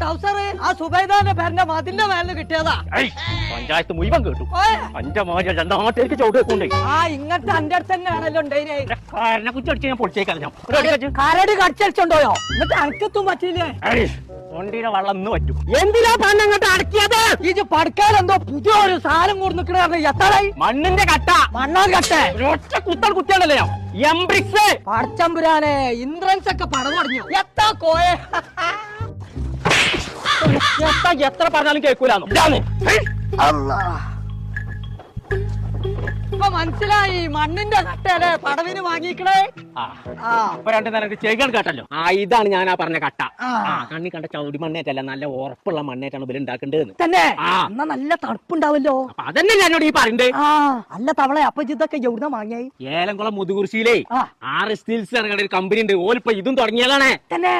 ടൗസർ ആ സുബൈദാന്റെ പേരിന്റെ മതിന്റെ മേലിന് കിട്ടിയതാ. പഞ്ചായത്ത് മുഴുവൻ കേട്ടു. എന്റെ മോനെ രണ്ടാമത്തേക്ക് ചവിട്ട് വെക്കുണ്ടേ. ഇങ്ങനത്തെ എന്റെ അടുത്ത് തന്നെയാണല്ലോ കാരനെ കുറിച്ച് ഞാൻ പൊളിച്ചേക്കാം. കരടി കടിച്ചടിച്ചോണ്ടോയോ? എന്നിട്ട് അനക്കത്തും പറ്റിയില്ലേ? വണ്ടിയുടെ വെള്ളം ഇന്ന് പറ്റും. എന്തിനാ പണ്ടങ്ങോട്ട് അടക്കിയത്? ഇത് പടക്കാലെന്തോ പുതിയൊരു സാധനം കൂടി നിക്കണ എത്തായി. മണ്ണിന്റെ കട്ട, മണ്ണോ കട്ടെ ഒറ്റ കുത്തൽ കുത്തിയാണല്ലേ എംബ്രിക്സ്. പടച്ചമ്പുരാനെ ഇൻഷുറൻസ് ഒക്കെ പടം പറഞ്ഞു. എത്താ കോയെ എത്ര പറഞ്ഞാലും കേൾക്കൂലാന്നോ? ഇപ്പൊ മനസ്സിലായി മണ്ണിന്റെ കട്ടയല്ലേ പടവിന് വാങ്ങിക്കണേ. ഇപ്പൊ രണ്ടു നേരം ചെകിയാണ് കേട്ടല്ലോ. ഇതാണ് ഞാൻ പറഞ്ഞ കട്ട. കണ്ണി കണ്ട ചവിടി മണ്ണേറ്റല്ല, നല്ല ഉറപ്പുള്ള മണ്ണേറ്റാണ് ഇവര് ഉണ്ടാക്കേണ്ടത് തന്നെ. എന്നാ നല്ല തണുപ്പുണ്ടാവല്ലോ. അതന്നെ ഞാനോട് ഈ പറയണ്ടേ. അല്ല തവളെ അപ്പൊ ഇതൊക്കെ എവിടുന്ന വാങ്ങിയായി? ഏലംകുളം മുതുകുറിശിയിലേ RS സ്റ്റീൽസ് ഒരു കമ്പനി ഉണ്ട്. ഓലിപ്പോ ഇതും തുടങ്ങിയതാണ് തന്നെ.